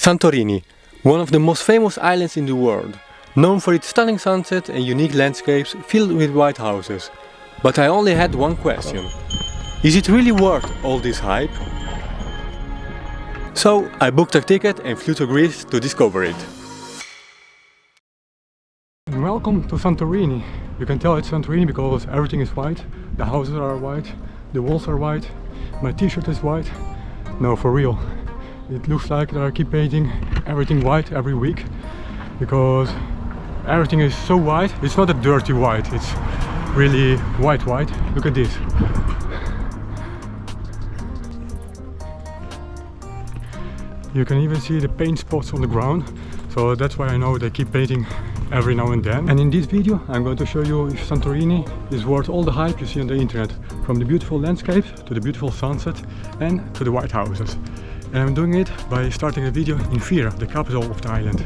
Santorini, one of the most famous islands in the world, known for its stunning sunset and unique landscapes filled with white houses. But I only had one question. Is it really worth all this hype? So I booked a ticket and flew to Greece to discover it. Welcome to Santorini. You can tell it's Santorini because everything is white. The houses are white, the walls are white, my t-shirt is white. No, for real. It looks like I keep painting everything white every week because everything is so white. It's not a dirty white, it's really white. Look at this. You can even see the paint spots on the ground, so that's why I know they keep painting every now and then. And in this video I'm going to show you if Santorini is worth all the hype you see on the internet, from the beautiful landscapes to the beautiful sunset and to the white houses. And I'm doing it by starting the video in Fira, the capital of the island.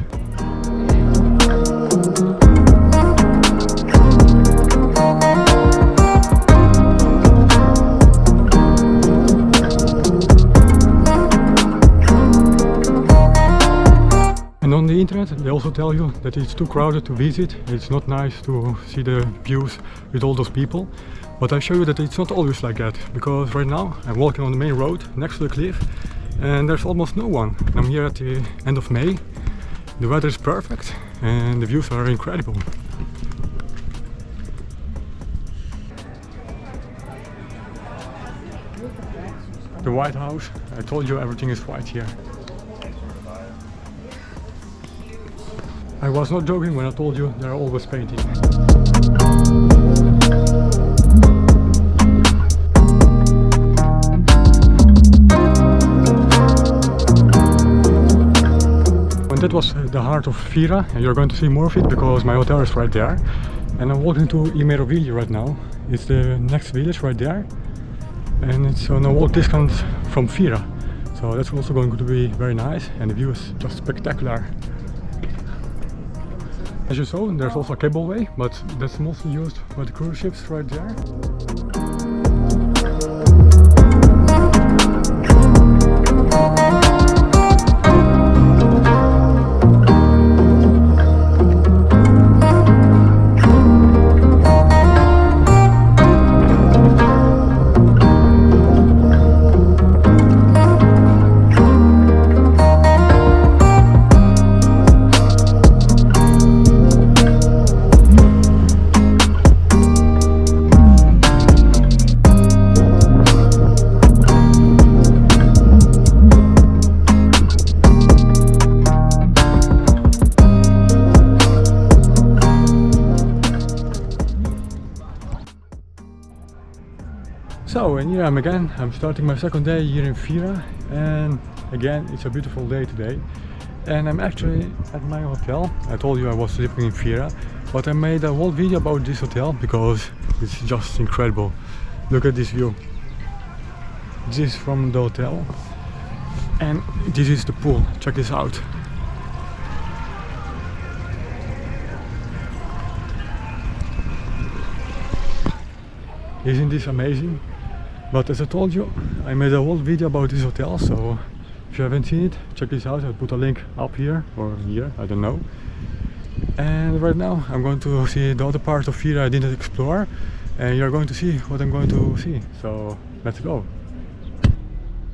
And on the internet they also tell you that it's too crowded to visit, it's not nice to see the views with all those people. But I show you that it's not always like that, because right now I'm walking on the main road next to the cliff and there's almost no one. I'm here at the end of May, the weather is perfect and the views are incredible. The White House, I told you everything is white here. I was not joking when I told you there are always painting. That was the heart of Fira, and you're going to see more of it because my hotel is right there. And I'm walking to Imerovili right now. It's the next village right there, and it's on a walk distance from Fira. So that's also going to be very nice, and the view is just spectacular. As you saw, there's also a cableway, but that's mostly used by the cruise ships right there. So, and here I am again. I'm starting my second day here in Fira, and again it's a beautiful day today. And I'm actually at my hotel. I told you I was living in Fira, but I made a whole video about this hotel because it's just incredible. Look at this view. This is from the hotel, and this is the pool. Check this out. Isn't this amazing? But as I told you, I made a whole video about this hotel, so if you haven't seen it, check this out. I'll put a link up here or here, I don't know. And right now I'm going to see the other part of Fira I didn't explore, and you're going to see what I'm going to see. So let's go.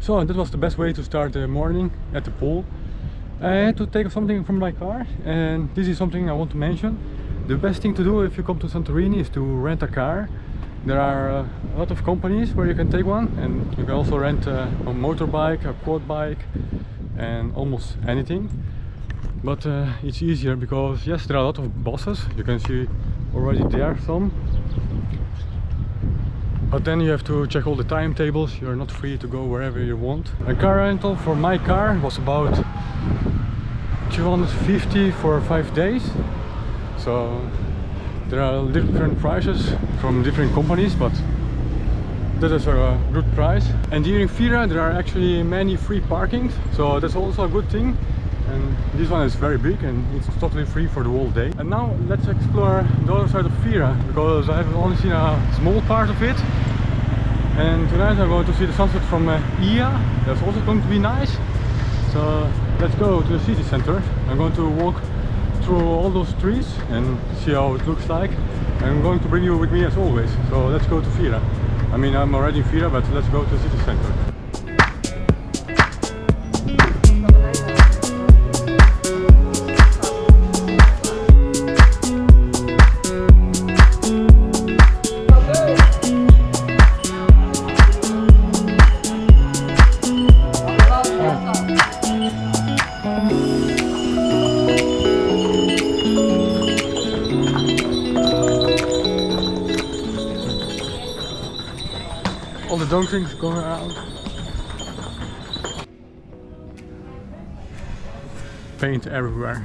So that was the best way to start the morning at the pool. I had to take something from my car, and this is something I want to mention. The best thing to do if you come to Santorini is to rent a car. There are a lot of companies where you can take one, and you can also rent a motorbike, a quad bike and almost anything. But it's easier because yes, there are a lot of buses, you can see already there some. But then you have to check all the timetables, you're not free to go wherever you want. A car rental for my car was about 250 for 5 days. So there are different prices from different companies, but that is a good price. And here in Fira there are actually many free parkings, so that's also a good thing. And this one is very big and it's totally free for the whole day. And now let's explore the other side of Fira, because I have only seen a small part of it. And tonight I'm going to see the sunset from Ia. That's also going to be nice. So let's go to the city center. I'm going to walk through all those trees and see how it looks like. I'm going to bring you with me as always. So let's go to Fira. I mean, I'm already in Fira, but let's go to the city center. All the donkeys going around. Paint everywhere.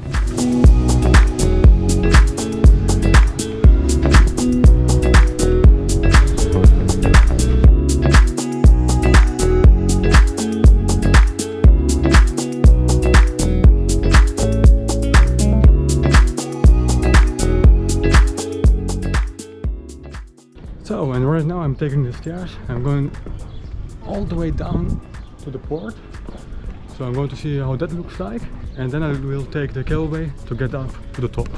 So, and right now I'm taking the stairs. I'm going all the way down to the port. So I'm going to see how that looks like, and then I will take the cableway to get up to the top.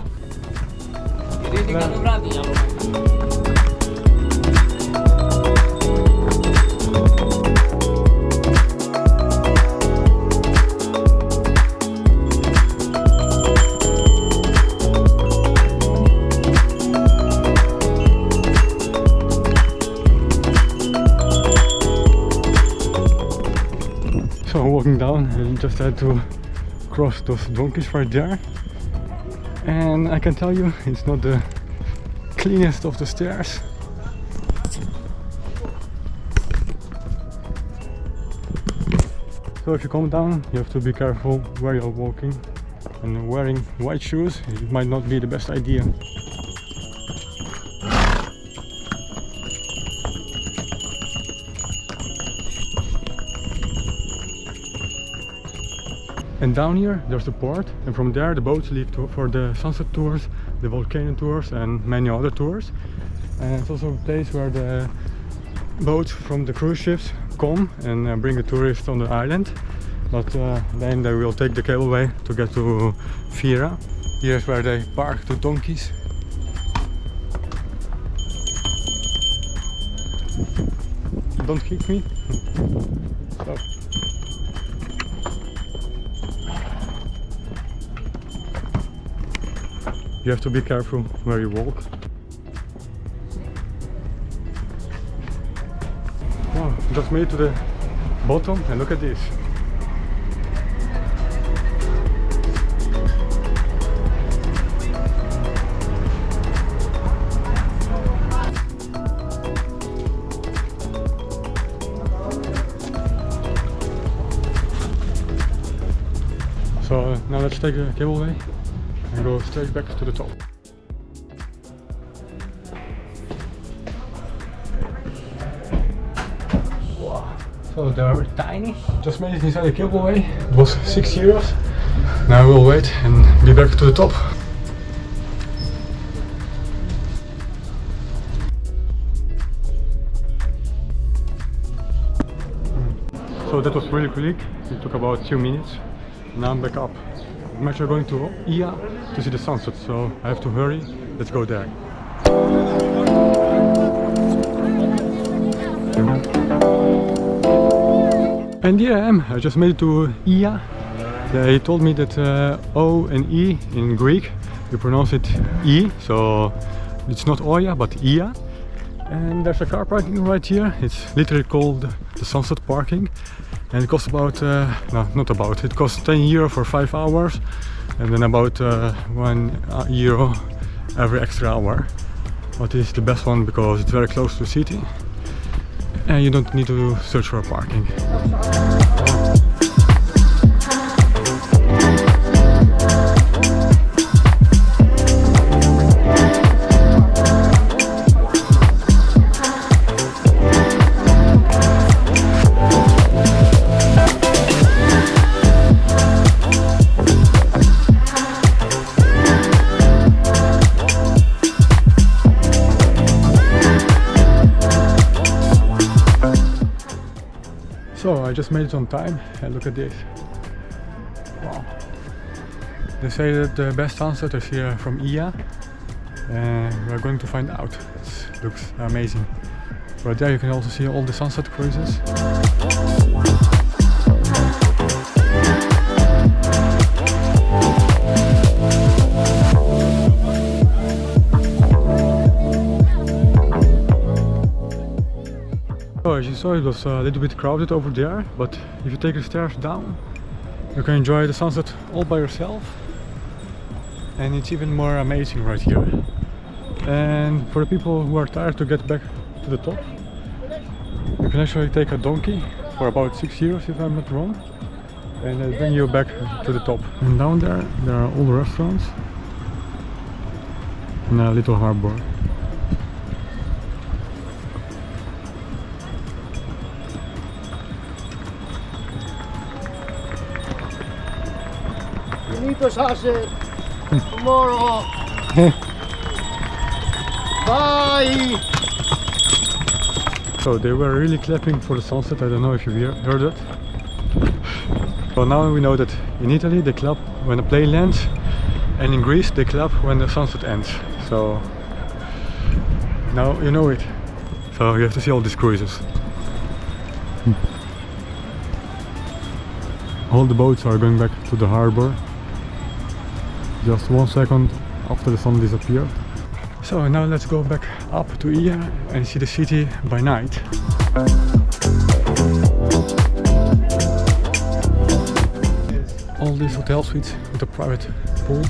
So walking down, I just had to cross those donkeys right there, and I can tell you it's not the cleanest of the stairs. So if you come down, you have to be careful where you're walking, and wearing white shoes it might not be the best idea. And down here there's the port, and from there the boats leave for the sunset tours, the volcano tours and many other tours. And it's also a place where the boats from the cruise ships come and bring the tourists on the island. But then they will take the cableway to get to Fira. Here's where they park the donkeys. Don't hit me. So. You have to be careful where you walk. Wow, just made it to the bottom, and look at this. So now let's take a cableway and go straight back to the top. Wow. So they are tiny. Just made it inside the cableway. It was €6. Now we'll wait and be back to the top. So that was really quick. It took about 2 minutes. Now I'm back up. I'm actually going to Ia to see the sunset, so I have to hurry. Let's go there. And here I am. I just made it to Ia. They told me that O and E in Greek, you pronounce it E, so it's not Oya but Ia. And there's a car parking right here. It's literally called the sunset parking. And it costs about, no, not about, it costs €10 for 5 hours, and then about €1 every extra hour. But it's the best one because it's very close to the city and you don't need to search for parking. So I just made it on time, and look at this. Wow. They say that the best sunset is here from Ia, and we're going to find out. It looks amazing. Right there you can also see all the sunset cruises. So as you saw, it was a little bit crowded over there, but if you take the stairs down, you can enjoy the sunset all by yourself, and it's even more amazing right here. And for the people who are tired to get back to the top, you can actually take a donkey for about 6 euros if I'm not wrong, and they'll bring you back to the top. And down there are all the restaurants and a little harbor. Finito sunset. Tomorrow. Bye. So they were really clapping for the sunset. I don't know if you heard it. Well, now we know that in Italy they clap when a plane lands, and in Greece they clap when the sunset ends. So now you know it. So you have to see all these cruises. All the boats are going back to the harbor just 1 second after the sun disappeared. So now let's go back up to Ia and see the city by night. All these hotel suites with a private pool.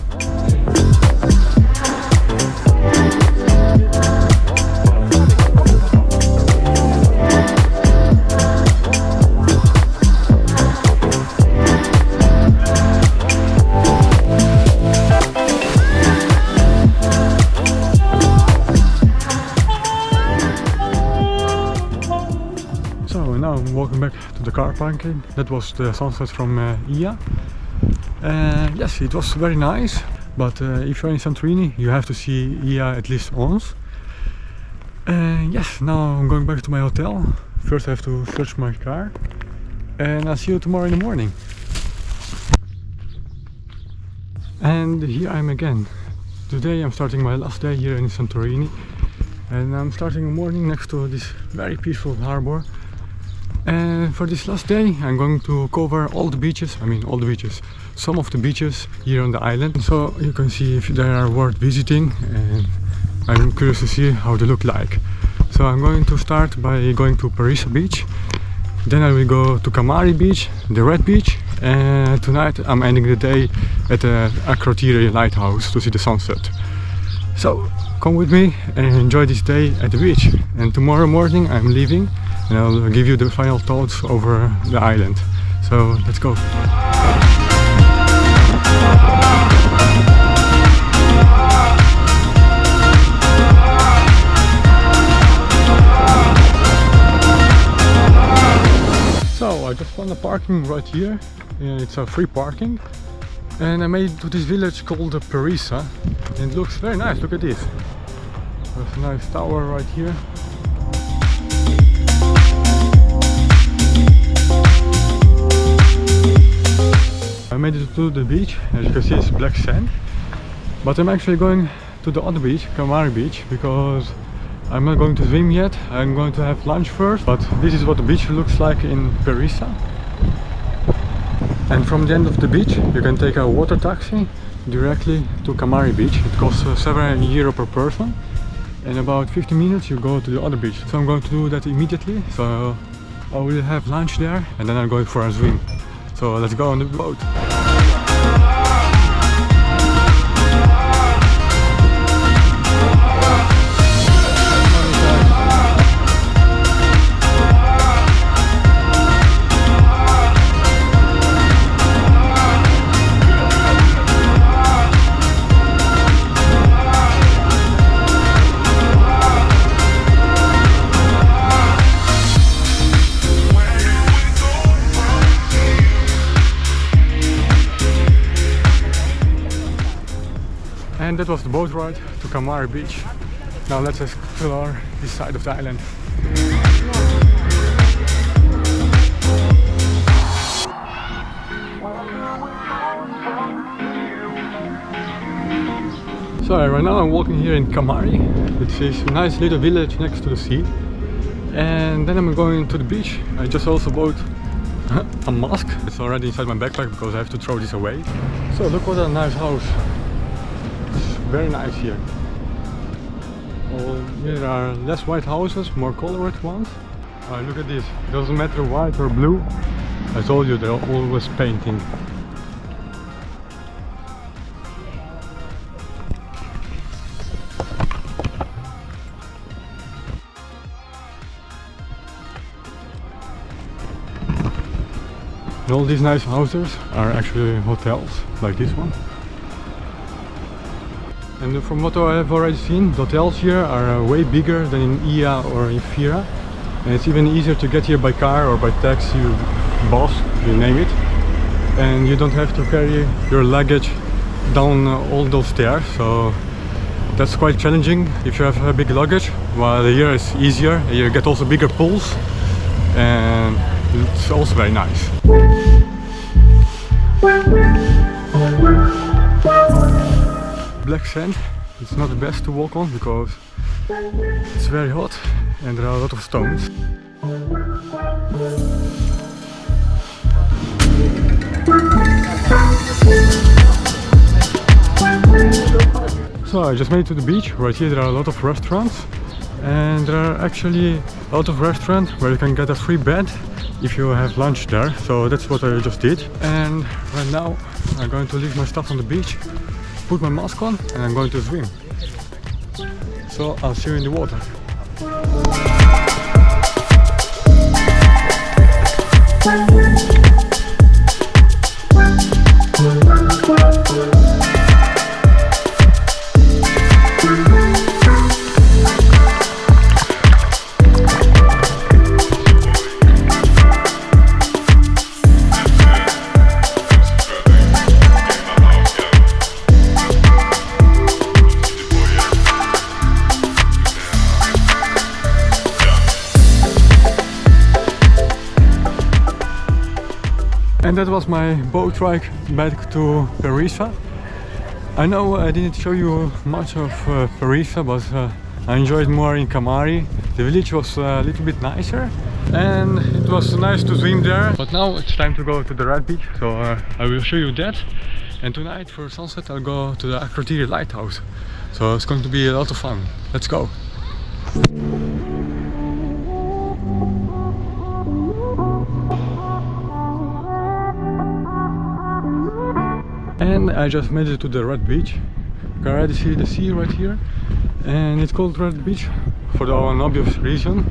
Walking back to the car parking. That was the sunset from Ia. Yes, it was very nice, but if you're in Santorini you have to see Ia at least once. Yes, now I'm going back to my hotel. First I have to search my car, and I'll see you tomorrow in the morning. And here I am again. Today I'm starting my last day here in Santorini, and I'm starting the morning next to this very peaceful harbor. And for this last day I'm going to cover all the beaches, some of the beaches here on the island, so you can see if they are worth visiting, and I'm curious to see how they look like. So I'm going to start by going to Parisa beach, then I will go to Camari beach, the Red beach, and tonight I'm ending the day at the Acrotiri lighthouse to see the sunset. So come with me and enjoy this day at the beach, and tomorrow morning I'm leaving and I'll give you the final thoughts over the island. So let's go. So I just found a parking right here. It's a free parking, and I made it to this village called Parisa, and it looks very nice. Look at this. There's a nice tower right here. I made it to the beach. As you can see, it's black sand, but I'm actually going to the other beach, Camari beach, because I'm not going to swim yet. I'm going to have lunch first, but this is what the beach looks like in Parisa. And from the end of the beach you can take a water taxi directly to Camari beach. It costs €7 per person, and about 50 minutes you go to the other beach. So I'm going to do that immediately. So I will have lunch there, and then I'm going for a swim. So let's go on the boat. And that was the boat ride to Camari beach. Now let's explore this side of the island. So right now I'm walking here in Kamari, which is a nice little village next to the sea. And then I'm going to the beach. I just also bought a mask. It's already inside my backpack because I have to throw this away. So look what a nice house. It's very nice here. Here are less white houses, more colored ones. Look at this. It doesn't matter white or blue. I told you they're always painting. And all these nice houses are actually hotels, like this one. And from what I have already seen, the hotels here are way bigger than in Ia or in Fira. And it's even easier to get here by car or by taxi, bus, you name it. And you don't have to carry your luggage down all those stairs, so that's quite challenging if you have a big luggage. While here it's easier, you get also bigger pools, and it's also very nice. Black sand, it's not the best to walk on because it's very hot and there are a lot of stones. So I just made it to the beach. Right here there are a lot of restaurants, and there are actually a lot of restaurants where you can get a free bed if you have lunch there. So that's what I just did. And right now I'm going to leave my stuff on the beach, put my mask on, and I'm going to swim. So I'll see you in the water. And that was my boat ride back to Parisa. I know I didn't show you much of Parisa, but I enjoyed more in Kamari. The village was a little bit nicer and it was nice to swim there. But now it's time to go to the Red Beach, so I will show you that. And tonight for sunset I'll go to the Akrotiri lighthouse. So it's going to be a lot of fun. Let's go! And I just made it to the Red Beach. You can already see the sea right here. And it's called Red Beach for an obvious reason.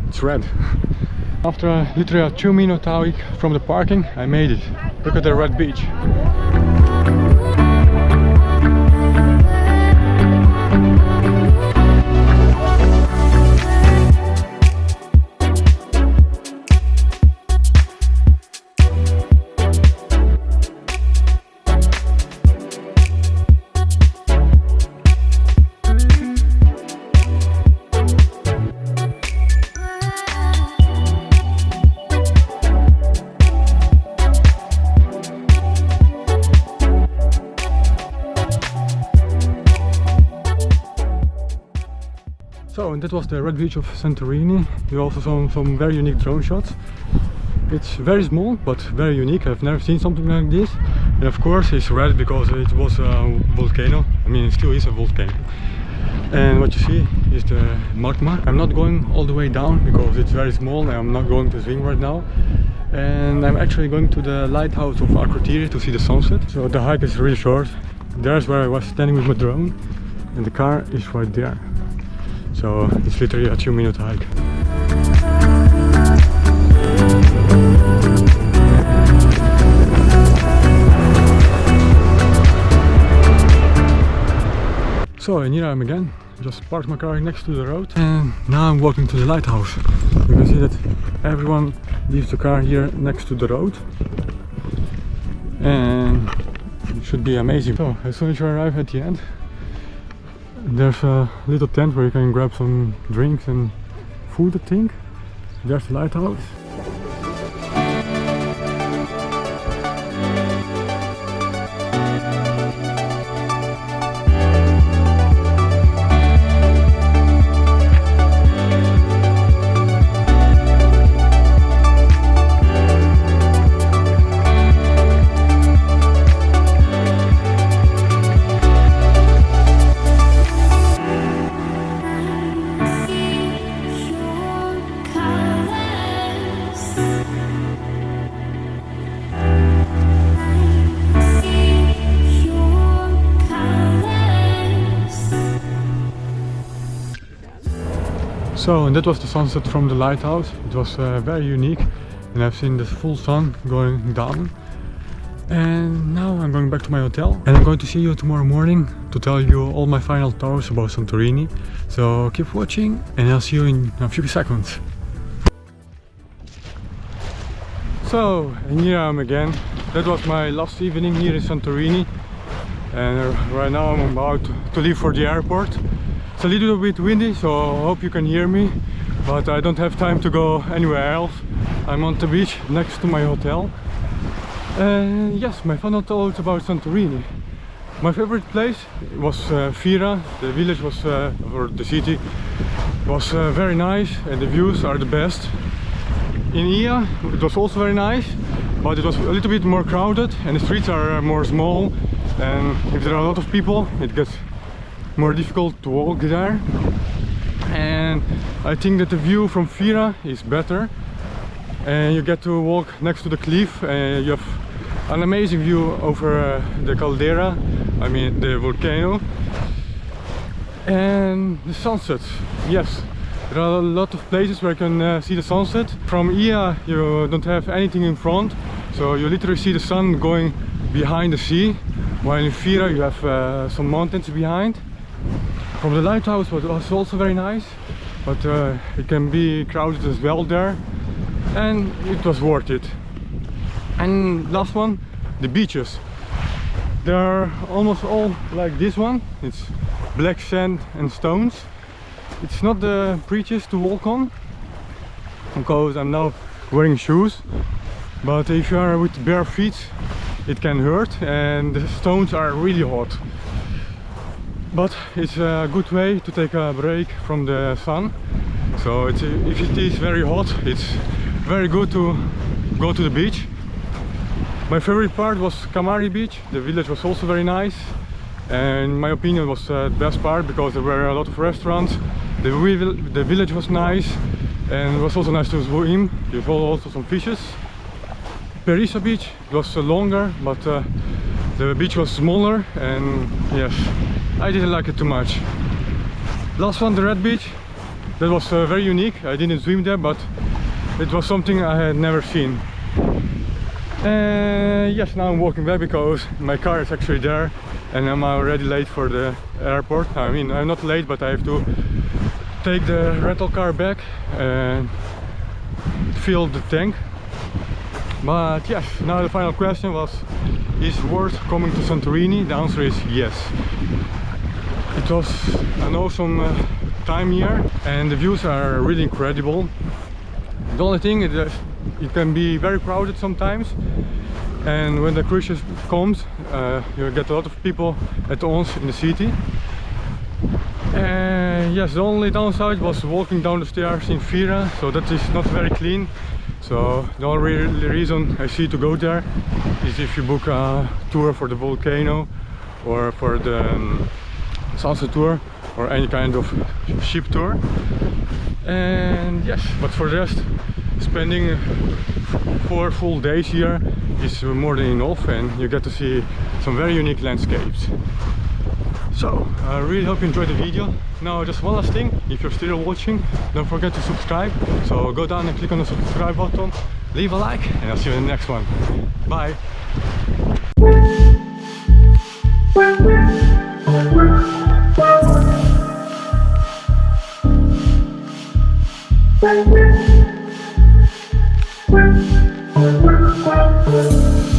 It's red. After literally a 2-minute hike from the parking, I made it. Look at the Red Beach. So, and that was the Red Beach of Santorini. You also saw some very unique drone shots. It's very small but very unique. I've never seen something like this. And of course it's red because it was a volcano. I mean, it still is a volcano. And what you see is the magma. I'm not going all the way down because it's very small and I'm not going to swim right now. And I'm actually going to the lighthouse of Akrotiri to see the sunset. So the hike is really short. There's where I was standing with my drone and the car is right there. So it's literally a 2-minute hike. So and here I am again. Just parked my car next to the road and now I'm walking to the lighthouse. You can see that everyone leaves the car here next to the road. And it should be amazing. So as soon as you arrive at the end, there's a little tent where you can grab some drinks and food, I think. There's the lighthouse. So, and that was the sunset from the lighthouse. It was very unique, and I've seen the full sun going down. And now I'm going back to my hotel, and I'm going to see you tomorrow morning to tell you all my final thoughts about Santorini. So keep watching, and I'll see you in a few seconds. So, and here I am again. That was my last evening here in Santorini, and right now I'm about to leave for the airport. It's a little bit windy, so I hope you can hear me, but I don't have time to go anywhere else. I'm on the beach next to my hotel. And yes, my final thoughts about Santorini. My favorite place was Fira. The village was, or the city, was very nice, and the views are the best. In Ia, it was also very nice, but it was a little bit more crowded, and the streets are more small, and if there are a lot of people, it gets more difficult to walk there. And I think that the view from Fira is better, and you get to walk next to the cliff, and you have an amazing view over the caldera, I mean the volcano. And the sunsets, yes, there are a lot of places where you can see the sunset. From Ia you don't have anything in front, so you literally see the sun going behind the sea, while in Fira you have some mountains behind. From the lighthouse was also very nice, but it can be crowded as well there, and it was worth it. And last one, the beaches. They are almost all like this one. It's black sand and stones. It's not the prettiest to walk on, because I'm now wearing shoes, but if you are with bare feet it can hurt, and the stones are really hot. But it's a good way to take a break from the sun. So if it is very hot, it's very good to go to the beach. My favorite part was Kamari beach. The village was also very nice, and in my opinion was the best part, because there were a lot of restaurants. The village was nice, and it was also nice to swim. You saw also some fishes. Perisa beach was longer, but the beach was smaller, and yes, I didn't like it too much. Last one, the red beach. That was very unique. I didn't swim there, but it was something I had never seen. Yes, now I'm walking back because my car is actually there, and I'm already late for the airport. I mean, I'm not late, but I have to take the rental car back and fill the tank. But yes, now the final question was, is it worth coming to Santorini? The answer is yes. It was an awesome time here, and the views are really incredible. The only thing is that it can be very crowded sometimes, and when the cruise ship comes you get a lot of people at once in the city. And yes, the only downside was walking down the stairs in Fira, so that is not very clean. So the only reason I see to go there is if you book a tour for the volcano, or for the sunset tour, or any kind of ship tour. And yes, but for the rest, spending 4 full days here is more than enough, and you get to see some very unique landscapes. So I really hope you enjoyed the video. Now just one last thing, if you're still watching, don't forget to subscribe. So go down and click on the subscribe button, leave a like, and I'll see you in the next one. Bye! We'll be right back.